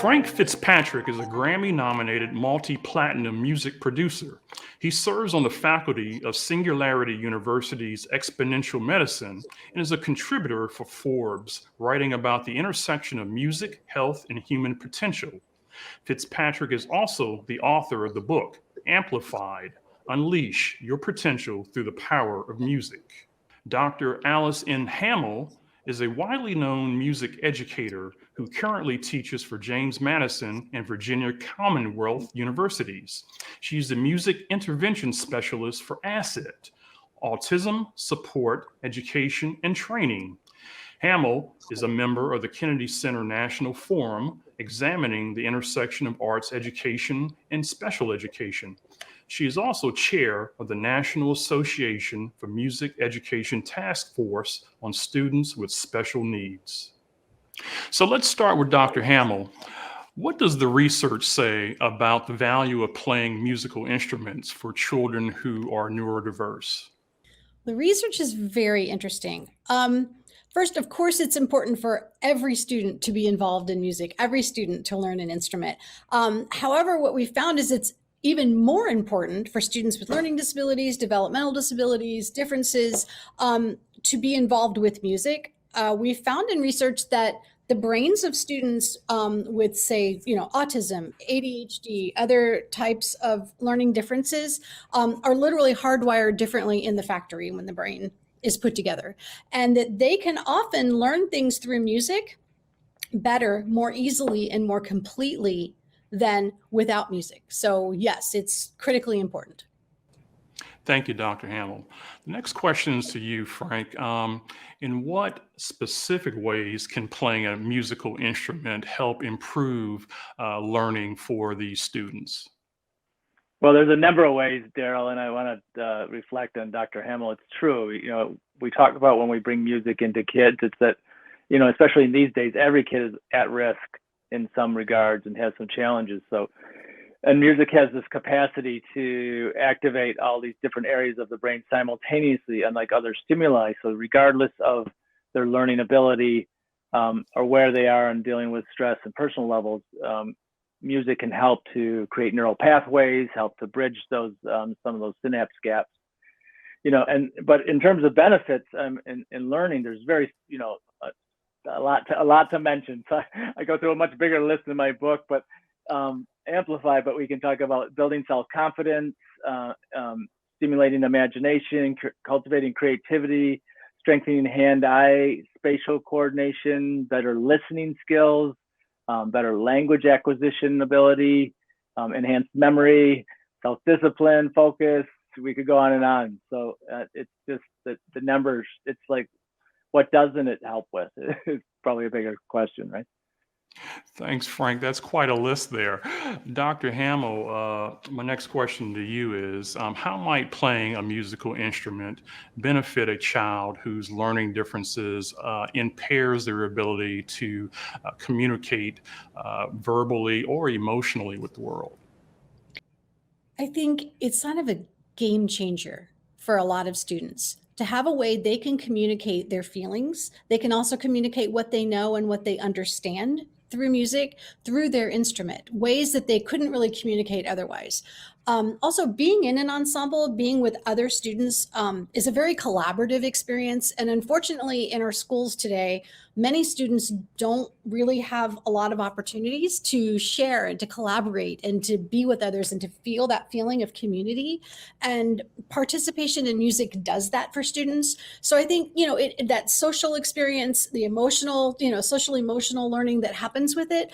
Frank Fitzpatrick is a Grammy-nominated multi-platinum music producer. He serves on the faculty of Singularity University's Exponential Medicine and is a contributor for Forbes, writing about the intersection of music, health, and human potential. Fitzpatrick is also the author of the book, Amplified: Unleash Your Potential Through the Power of Music. Dr. Alice N. Hammel is a widely known music educator who currently teaches for James Madison and Virginia Commonwealth Universities. She's the music intervention specialist for ASSET, Autism Support, Education, and Training. Hammel is a member of the Kennedy Center National Forum examining the intersection of arts education and special education. She is also chair of the National Association for Music Education Task Force on Students with Special Needs. So let's start with Dr. Hammel. What does the research say about the value of playing musical instruments for children who are neurodiverse? The research is very interesting. First, of course, it's important for every student to be involved in music, every student to learn an instrument. However, what we found is it's even more important for students with learning disabilities, developmental disabilities, differences, to be involved with music. We found in research that the brains of students with, say, autism, ADHD, other types of learning differences are literally hardwired differently in the factory when the brain is put together, and that they can often learn things through music better, more easily, and more completely than without music. So yes, it's critically important. Thank you, Dr. Hammel. The next question is to you, Frank. In what specific ways can playing a musical instrument help improve learning for these students? Well, there's a number of ways, Daryl, and I want to reflect on Dr. Hammel. It's true. We talk about when we bring music into kids, it's that, especially in these days, every kid is at risk in some regards and has some challenges. And music has this capacity to activate all these different areas of the brain simultaneously, unlike other stimuli. So regardless of their learning ability or where they are in dealing with stress and personal levels, music can help to create neural pathways, help to bridge those some of those synapse gaps. But in terms of benefits in learning, there's very a lot to mention. So I go through a much bigger list in my book, but amplify. But we can talk about building self-confidence, stimulating imagination, cultivating creativity, strengthening hand-eye spatial coordination, better listening skills, better language acquisition ability, enhanced memory, self-discipline, focus. We could go on and on. So it's just the numbers. It's like, what doesn't it help with? It's probably a bigger question, right? Thanks, Frank. That's quite a list there. Dr. Hammel, my next question to you is, how might playing a musical instrument benefit a child whose learning differences impairs their ability to communicate verbally or emotionally with the world? I think it's kind of a game changer for a lot of students to have a way they can communicate their feelings. They can also communicate what they know and what they understand through music, through their instrument, ways that they couldn't really communicate otherwise. Also, being in an ensemble, being with other students is a very collaborative experience. And unfortunately, in our schools today, many students don't really have a lot of opportunities to share and to collaborate and to be with others and to feel that feeling of community. And participation in music does that for students. So I think, that social experience, the emotional, social emotional learning that happens with it,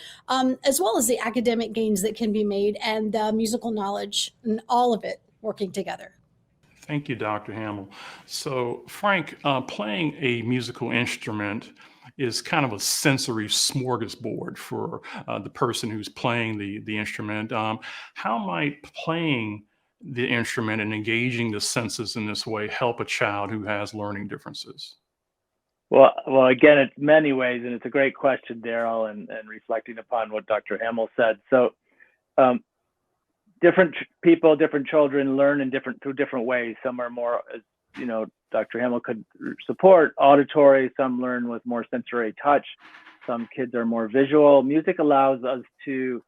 as well as the academic gains that can be made and the musical knowledge and all of it working together. Thank you, Dr. Hammel. So, Frank, playing a musical instrument is kind of a sensory smorgasbord for the person who's playing the instrument. How might playing the instrument and engaging the senses in this way help a child who has learning differences? Well, again, it's many ways, and it's a great question, Daryl, and reflecting upon what Dr. Hammel said. So, different people, different children learn through different ways. Some are more, Dr. Hammel could support auditory, some learn with more sensory touch. Some kids are more visual. Music allows us to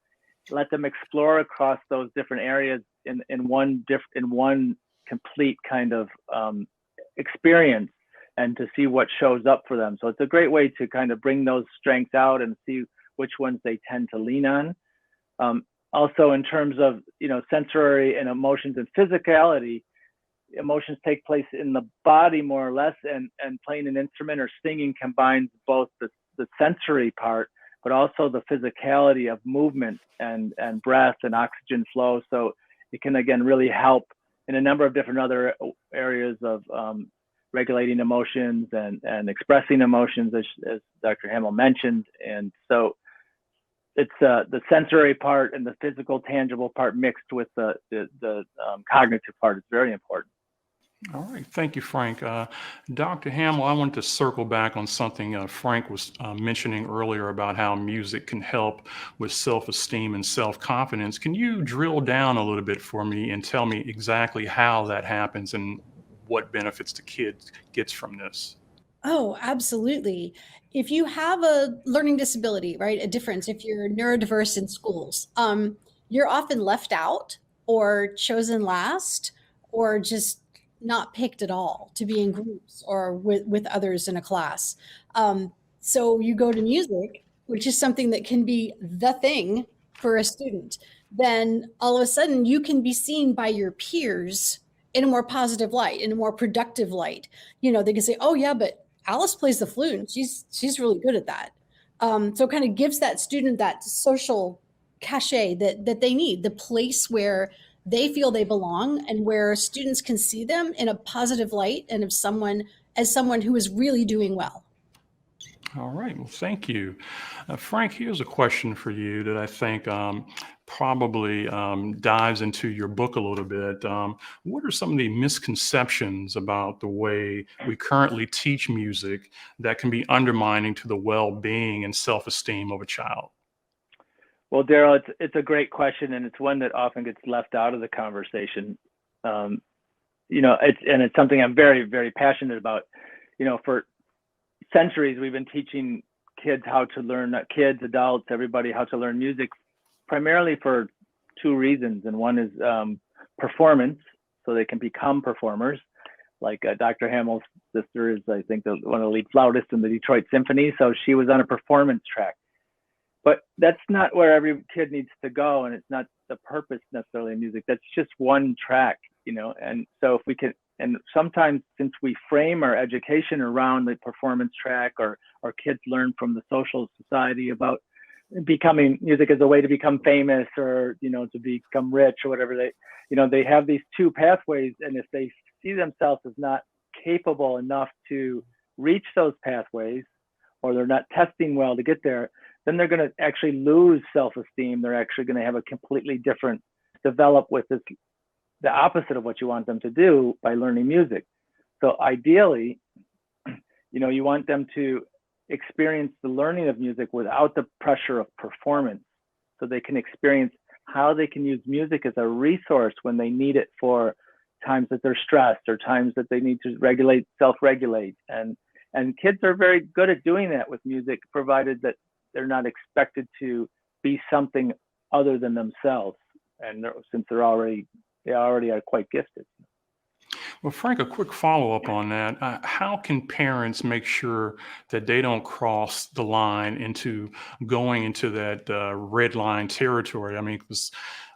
let them explore across those different areas in one complete kind of experience, and to see what shows up for them. So it's a great way to kind of bring those strengths out and see which ones they tend to lean on. Also, in terms of, sensory and emotions and physicality, emotions take place in the body more or less, and playing an instrument or singing combines both the sensory part, but also the physicality of movement and breath and oxygen flow. So it can, again, really help in a number of different other areas of regulating emotions and expressing emotions, as Dr. Hammel mentioned. And so it's the sensory part and the physical, tangible part mixed with the cognitive part is very important. All right. Thank you, Frank. Dr. Hammel, I wanted to circle back on something Frank was mentioning earlier about how music can help with self-esteem and self-confidence. Can you drill down a little bit for me and tell me exactly how that happens and what benefits the kid gets from this? Oh, absolutely. If you have a learning disability, right, a difference, if you're neurodiverse in schools, you're often left out or chosen last, or just not picked at all to be in groups or with others in a class. So you go to music, which is something that can be the thing for a student. Then all of a sudden you can be seen by your peers in a more positive light, in a more productive light. They can say, oh yeah, but Alice plays the flute and she's really good at that. So it kind of gives that student that social cachet that they need, the place where they feel they belong and where students can see them in a positive light and as someone who is really doing well. All right. Well, thank you. Frank, here's a question for you that I think probably dives into your book a little bit. What are some of the misconceptions about the way we currently teach music that can be undermining to the well-being and self-esteem of a child? Well, Daryl, it's a great question, and it's one that often gets left out of the conversation. It's something I'm very, very passionate about. For centuries, we've been teaching kids how to learn, kids, adults, everybody, how to learn music, primarily for two reasons. And one is performance, so they can become performers. Like Dr. Hammel's sister is, I think, one of the lead flautists in the Detroit Symphony, so she was on a performance track. But that's not where every kid needs to go, and it's not the purpose necessarily of music. That's just one track, and so if we can, and sometimes since we frame our education around the performance track, or kids learn from the social society about becoming music as a way to become famous, or to become rich, or whatever, they have these two pathways, and if they see themselves as not capable enough to reach those pathways, or they're not testing well to get there, then they're going to actually lose self-esteem. They're actually going to have a completely different develop with this, the opposite of what you want them to do by learning music. So ideally, you want them to experience the learning of music without the pressure of performance, so they can experience how they can use music as a resource when they need it for times that they're stressed or times that they need to self-regulate. And kids are very good at doing that with music, provided that they're not expected to be something other than themselves. And since they already are quite gifted. Well, Frank, a quick follow-up on that. How can parents make sure that they don't cross the line into going into that red line territory? I mean, because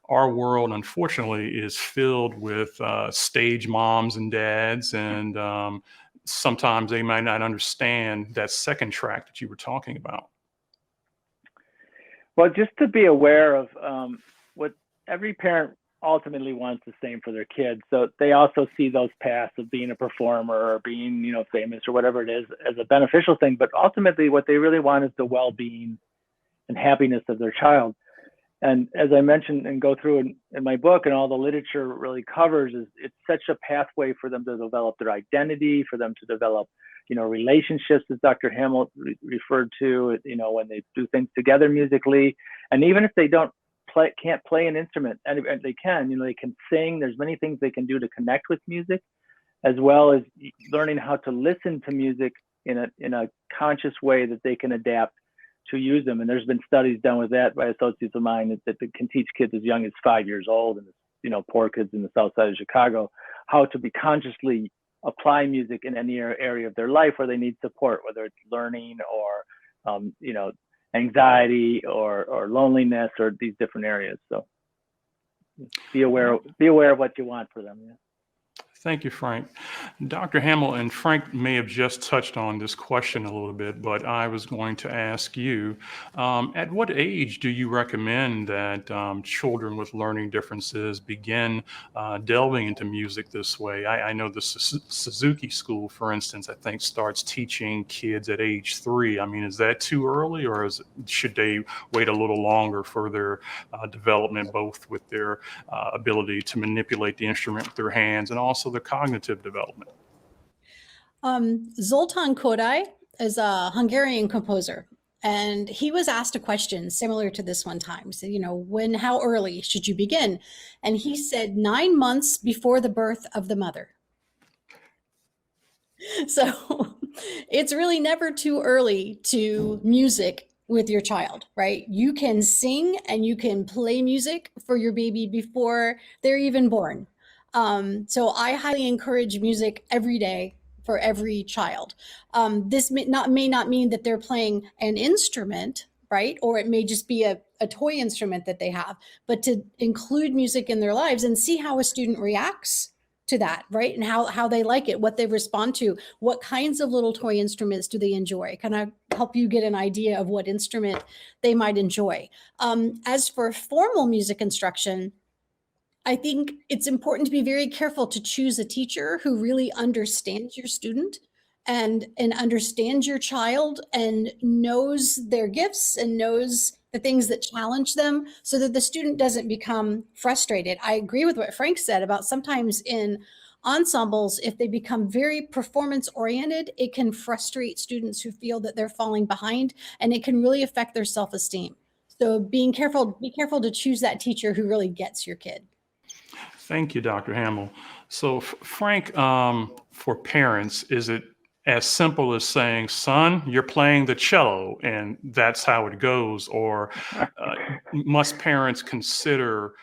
our world, unfortunately, is filled with stage moms and dads, and sometimes they might not understand that second track that you were talking about. Well, just to be aware of what every parent ultimately wants the same for their kids. So they also see those paths of being a performer or being, famous or whatever it is as a beneficial thing. But ultimately what they really want is the well-being and happiness of their child. And as I mentioned and go through in my book, and all the literature really covers, is it's such a pathway for them to develop their identity, for them to develop, relationships, as Dr. Hammel referred to, when they do things together musically. And even if they can't play an instrument, and they can, they can sing. There's many things they can do to connect with music, as well as learning how to listen to music in a conscious way that they can adapt use them. And there's been studies done with that by associates of mine that can teach kids as young as 5 years old, and poor kids in the south side of Chicago, how to be consciously apply music in any area of their life where they need support, whether it's learning or anxiety or loneliness or these different areas. So be aware of what you want for them. Yeah. Thank you, Frank. Dr. Hammel, and Frank may have just touched on this question a little bit, but I was going to ask you, at what age do you recommend that children with learning differences begin delving into music this way? I know the Suzuki School, for instance, I think starts teaching kids at age 3. I mean, is that too early, or should they wait a little longer for their development, both with their ability to manipulate the instrument with their hands and also the cognitive development? Zoltán Kodály is a Hungarian composer, and he was asked a question similar to this one time. So, how early should you begin? And he said 9 months before the birth of the mother. So it's really never too early to music with your child, right? You can sing and you can play music for your baby before they're even born. So I highly encourage music every day for every child. This may not mean that they're playing an instrument, right? Or it may just be a toy instrument that they have, but to include music in their lives and see how a student reacts to that, right? And how they like it, what they respond to, what kinds of little toy instruments do they enjoy, kind of help you get an idea of what instrument they might enjoy. As for formal music instruction, I think it's important to be very careful to choose a teacher who really understands your student and understands your child and knows their gifts and knows the things that challenge them, so that the student doesn't become frustrated. I agree with what Frank said about sometimes in ensembles, if they become very performance oriented, it can frustrate students who feel that they're falling behind, and it can really affect their self-esteem. So be careful to choose that teacher who really gets your kid. Thank you, Dr. Hammel. So Frank, for parents, is it as simple as saying, son, you're playing the cello and that's how it goes? Or must parents consider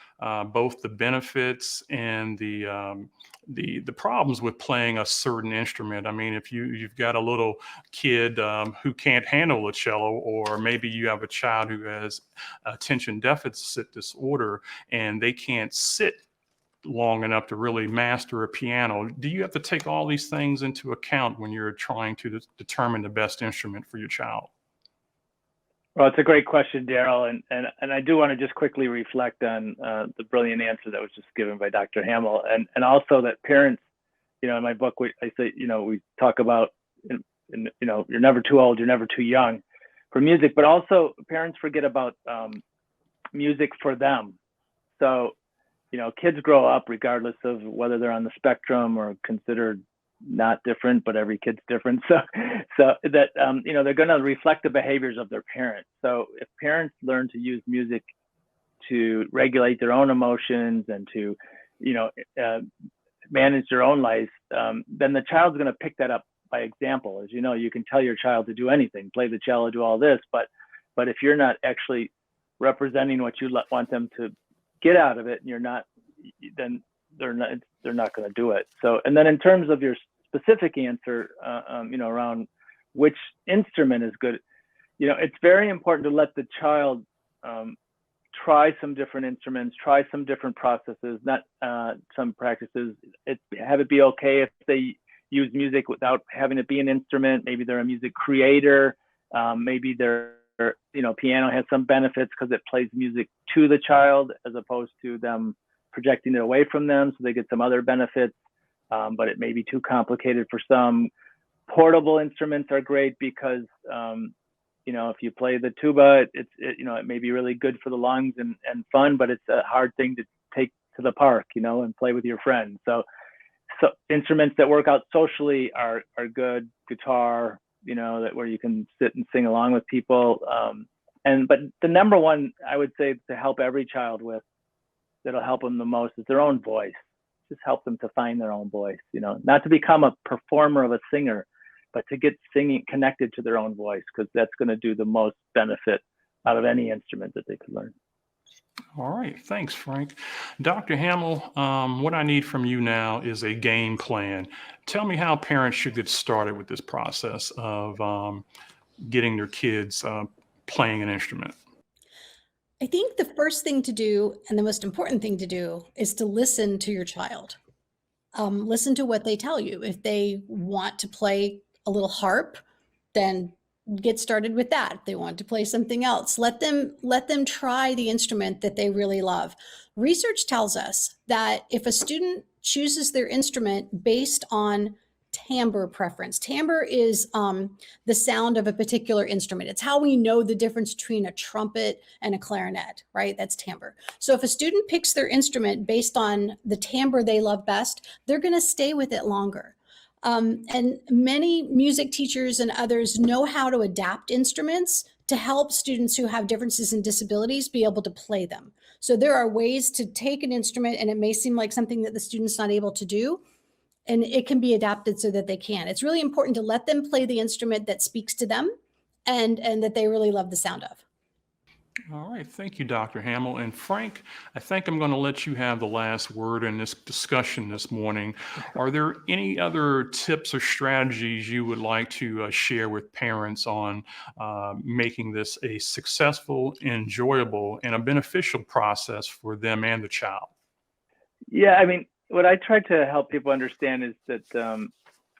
both the benefits and the problems with playing a certain instrument? I mean, if you've got a little kid who can't handle a cello, or maybe you have a child who has attention deficit disorder and they can't sit long enough to really master a piano, do you have to take all these things into account when you're trying to determine the best instrument for your child? Well, it's a great question, Daryl, and I do want to just quickly reflect on the brilliant answer that was just given by Dr. Hammel, and also that parents, in my book, I say, we talk about, you're never too old, you're never too young for music, but also parents forget about music for them. So, kids grow up regardless of whether they're on the spectrum or considered not different, but every kid's different. So that, they're going to reflect the behaviors of their parents. So if parents learn to use music to regulate their own emotions and to, manage their own life, then the child's going to pick that up by example. As you can tell your child to do anything, play the cello, do all this, but if you're not actually representing what you want them to get out of it, and you're not, then they're not going to do it. So, and then in terms of your specific answer, around which instrument is good, it's very important to let the child try some different instruments, try some different processes, not some practices. Have it be okay if they use music without having it be an instrument. Maybe they're a music creator. Maybe piano has some benefits because it plays music to the child as opposed to them projecting it away from them, so they get some other benefits, but it may be too complicated for some. Portable instruments are great because if you play the tuba, it may be really good for the lungs and fun, but it's a hard thing to take to the park, and play with your friends. So instruments that work out socially are good. Guitar, where you can sit and sing along with people. But the number one, I would say, to help every child with, that'll help them the most, is their own voice. Just help them to find their own voice, not to become a performer of a singer, but to get singing connected to their own voice, because that's going to do the most benefit out of any instrument that they could learn. All right. Thanks, Frank. Dr. Hammel, what I need from you now is a game plan. Tell me how parents should get started with this process of getting their kids playing an instrument. I think the first thing to do and the most important thing to do is to listen to your child. Listen to what they tell you. If they want to play a little harp, then get started with that. If they want to play something else, let them try the instrument that they really love. Research tells us that if a student chooses their instrument based on timbre preference. Timbre is the sound of a particular instrument. It's how we know the difference between a trumpet and a clarinet, right? That's timbre. So if a student picks their instrument based on the timbre they love best, they're going to stay with it longer. And many music teachers and others know how to adapt instruments to help students who have differences in disabilities be able to play them. So there are ways to take an instrument, and it may seem like something that the student's not able to do, and it can be adapted so that they can. It's really important to let them play the instrument that speaks to them and that they really love the sound of. All right. Thank you, Dr. Hammel. And Frank, I think I'm going to let you have the last word in this discussion this morning. Are there any other tips or strategies you would like to share with parents on making this a successful, enjoyable, and a beneficial process for them and the child? Yeah, I mean, what I try to help people understand is that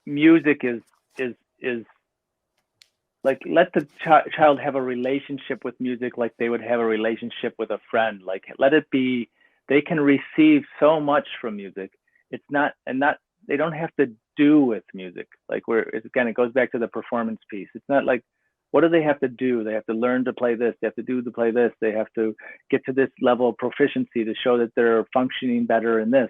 music is like, let the child have a relationship with music like they would have a relationship with a friend. Like, let it be, they can receive so much from music. It's not, they don't have to do with music. Like, again, it goes back to the performance piece. It's not like, what do they have to do? They have to learn to play this. They have to do to play this. They have to get to this level of proficiency to show that they're functioning better in this.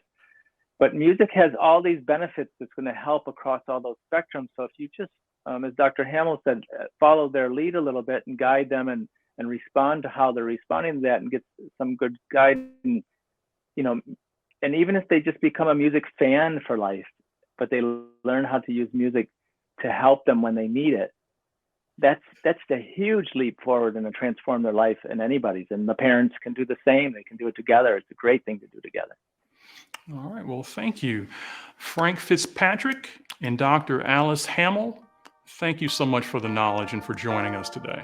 But music has all these benefits that's going to help across all those spectrums. So if you just, as Dr. Hammel said, follow their lead a little bit and guide them and respond to how they're responding to that and get some good guidance, you know, and even if they just become a music fan for life, but they learn how to use music to help them when they need it, that's a huge leap forward and to transform their life and anybody's. And the parents can do the same. They can do it together. It's a great thing to do together. All right. Well, thank you, Frank Fitzpatrick and Dr. Alice Hammel. Thank you so much for the knowledge and for joining us today.